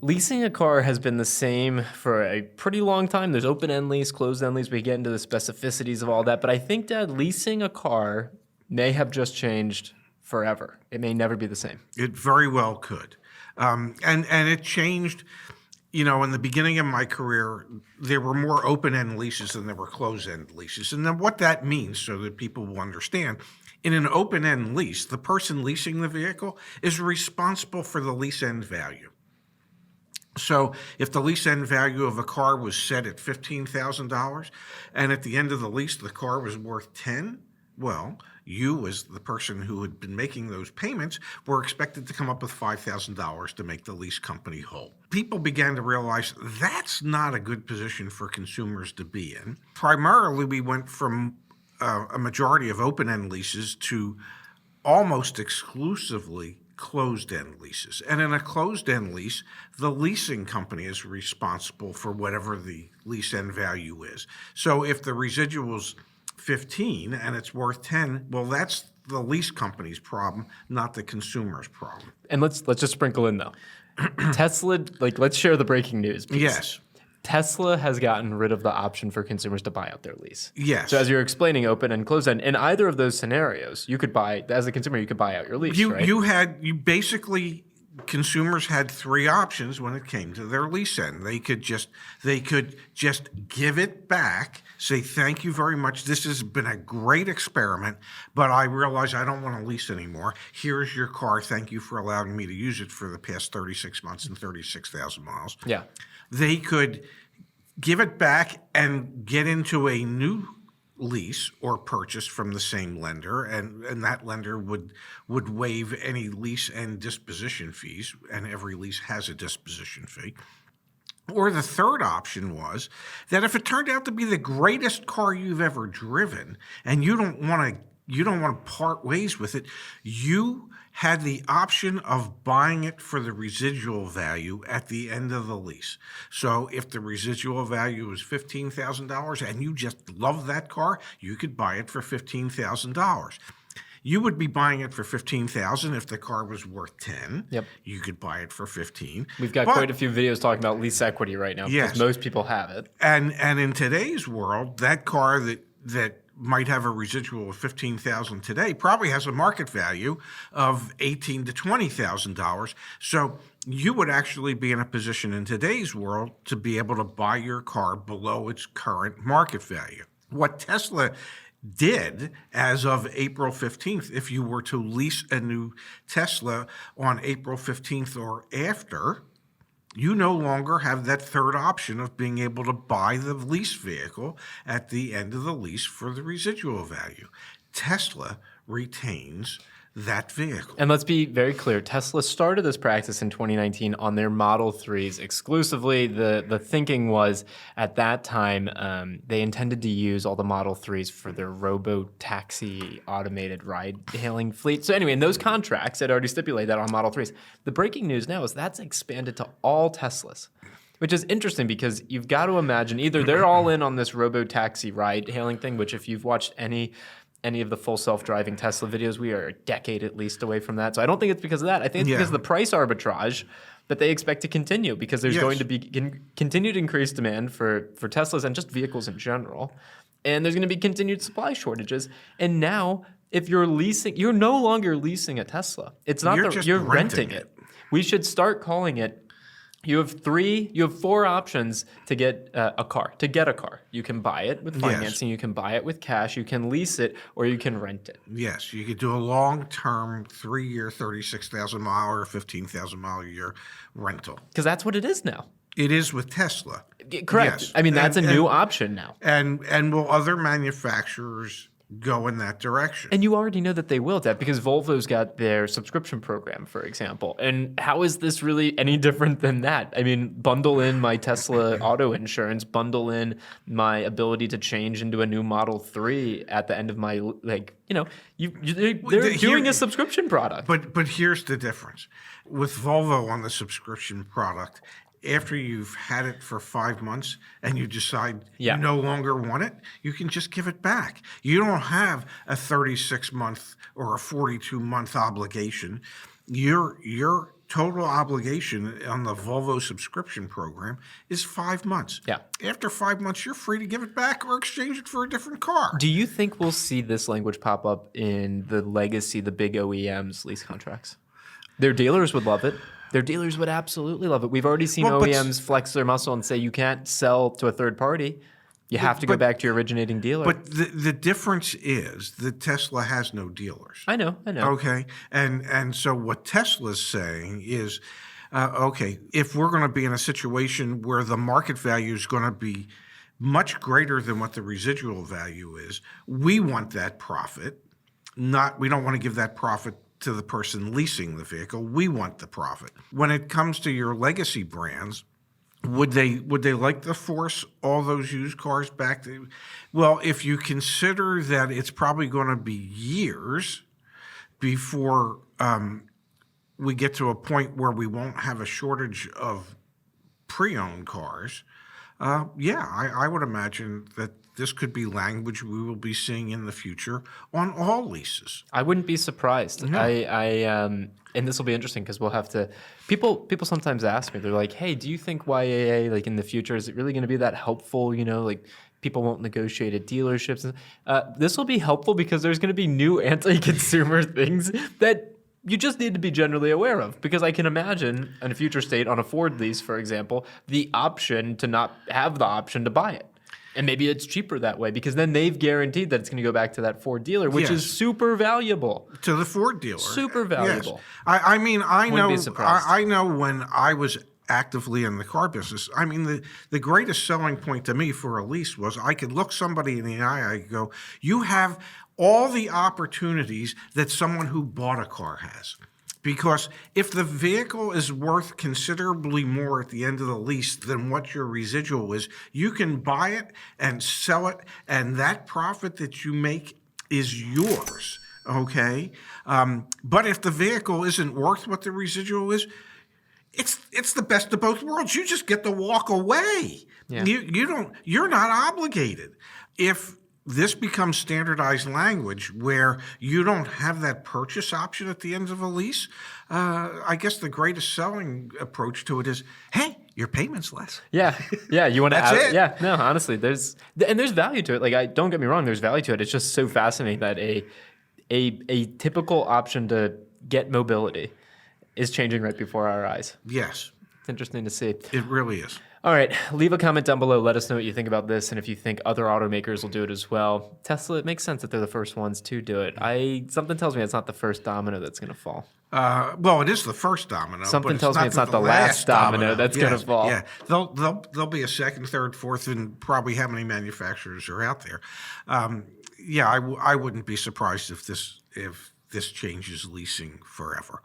leasing a car has been the same for a pretty long time. There's open-end lease, closed-end lease. We get into the specificities of all that. But I think that leasing a car may have just changed forever. It may never be the same. It very well could. And it changed, in the beginning of my career, there were more open-end leases than there were closed-end leases. And then what that means, so that people will understand, in an open-end lease, the person leasing the vehicle is responsible for the lease end value. So if the lease end value of a car was set at $15,000 and at the end of the lease the car was worth $10,000, well, you as the person who had been making those payments were expected to come up with $5,000 to make the lease company whole. People began to realize that's not a good position for consumers to be in. Primarily, we went from a majority of open-end leases to almost exclusively closed-end leases. And in a closed-end lease, the leasing company is responsible for whatever the lease end value is. So if the residual's 15 and it's worth 10, well, that's the lease company's problem, not the consumer's problem. And let's just sprinkle in, though. Tesla, let's share the breaking news. Yes. Tesla has gotten rid of the option for consumers to buy out their lease. Yes. So as you're explaining open and closed end, in either of those scenarios, you could buy, as a consumer, you could buy out your lease, right? Consumers had three options when it came to their lease end. They could just give it back, say, thank you very much. This has been a great experiment, but I realize I don't want to lease anymore. Here's your car. Thank you for allowing me to use it for the past 36 months and 36,000 miles. Yeah. They could give it back and get into a new lease or purchase from the same lender, and that lender would waive any lease and disposition fees, and every lease has a disposition fee. Or the third option was that if it turned out to be the greatest car you've ever driven and you don't want to part ways with it, you had the option of buying it for the residual value at the end of the lease. So if the residual value was $15,000 and you just love that car, you could buy it for $15,000. You would be buying it for $15,000 if the car was worth $10,000. Yep. You could buy it for $15,000. We've got quite a few videos talking about lease equity right now, because most people have it. And in today's world, that car that might have a residual of $15,000 today probably has a market value of $18,000 to $20,000. So you would actually be in a position in today's world to be able to buy your car below its current market value. What Tesla did as of April 15th, if you were to lease a new Tesla on April 15th or after, you no longer have that third option of being able to buy the lease vehicle at the end of the lease for the residual value. Tesla retains that vehicle. And let's be very clear, Tesla started this practice in 2019 on their Model 3s exclusively. The thinking was, at that time, they intended to use all the Model 3s for their robo-taxi automated ride-hailing fleet. So anyway, in those contracts, it already stipulated that on Model 3s. The breaking news now is that's expanded to all Teslas, which is interesting because you've got to imagine either they're all in on this robo-taxi ride-hailing thing, which if you've watched any of the full self-driving Tesla videos, we are a decade at least away from that. So I don't think it's because of that. I think it's because of the price arbitrage that they expect to continue, because there's going to be continued increased demand for Teslas and just vehicles in general. And there's going to be continued supply shortages. And now, if you're leasing, you're no longer leasing a Tesla. It's not you're renting it. We should start calling it, you have four options to get a car. You can buy it with financing, you can buy it with cash, you can lease it, or you can rent it. Yes, you could do a long-term 3-year, 36,000 mile or 15,000 mile a year rental. Because that's what it is now. It is with Tesla. Correct. Yes. I mean, that's a new option now. And will other manufacturers go in that direction? And you already know that they will, Deb, because Volvo's got their subscription program, for example. And how is this really any different than that? I mean, bundle in my Tesla auto insurance, bundle in my ability to change into a new Model 3 at the end of my, they're doing a subscription product. But here's the difference. With Volvo on the subscription product, after you've had it for 5 months and you decide you no longer want it, you can just give it back. You don't have a 36-month or a 42-month obligation. You're total obligation on the Volvo subscription program is 5 months. Yeah. After 5 months, you're free to give it back or exchange it for a different car. Do you think we'll see this language pop up in the legacy, the big OEMs lease contracts? Their dealers would love it. Their dealers would absolutely love it. We've already seen OEMs flex their muscle and say you can't sell to a third party. You have to go back to your originating dealer. But the difference is that Tesla has no dealers. I know. Okay, and so what Tesla's saying is, okay, if we're going to be in a situation where the market value is going to be much greater than what the residual value is, we want that profit. We don't want to give that profit to the person leasing the vehicle. We want the profit. When it comes to your legacy brands, would they like to force all those used cars back to? Well, if you consider that it's probably going to be years before we get to a point where we won't have a shortage of pre-owned cars, I would imagine that this could be language we will be seeing in the future on all leases. I wouldn't be surprised. No. And this will be interesting because we'll have to. People sometimes ask me. They're like, "Hey, do you think YAA like in the future is it really going to be that helpful? You know, like people won't negotiate at dealerships." This will be helpful because there's going to be new anti-consumer things that you just need to be generally aware of. Because I can imagine in a future state on a Ford lease, for example, the option to not have the option to buy it. And maybe it's cheaper that way because then they've guaranteed that it's going to go back to that Ford dealer, which is super valuable. To the Ford dealer. Super valuable. Yes. I mean, I know when I was actively in the car business, I mean, the greatest selling point to me for a lease was I could look somebody in the eye, I go, you have all the opportunities that someone who bought a car has. Because if the vehicle is worth considerably more at the end of the lease than what your residual is, you can buy it and sell it, and that profit that you make is yours, okay? But if the vehicle isn't worth what the residual is, it's the best of both worlds. You just get to walk away. Yeah. You're not obligated. If this becomes standardized language where you don't have that purchase option at the end of a lease, I guess the greatest selling approach to it is, hey, your payment's less. Yeah. You want to That's add it. Yeah, no, honestly, there's value to it. Like, don't get me wrong, there's value to it. It's just so fascinating that a typical option to get mobility is changing right before our eyes. Yes. It's interesting to see. It really is. All right, leave a comment down below. Let us know what you think about this and if you think other automakers will do it as well. Tesla, it makes sense that they're the first ones to do it. Something tells me it's not the first domino that's going to fall. Well, it is the first domino. Something tells me it's not the last domino that's going to fall. Yeah, there'll be a second, third, fourth, and probably how many manufacturers are out there. I wouldn't be surprised if this changes leasing forever.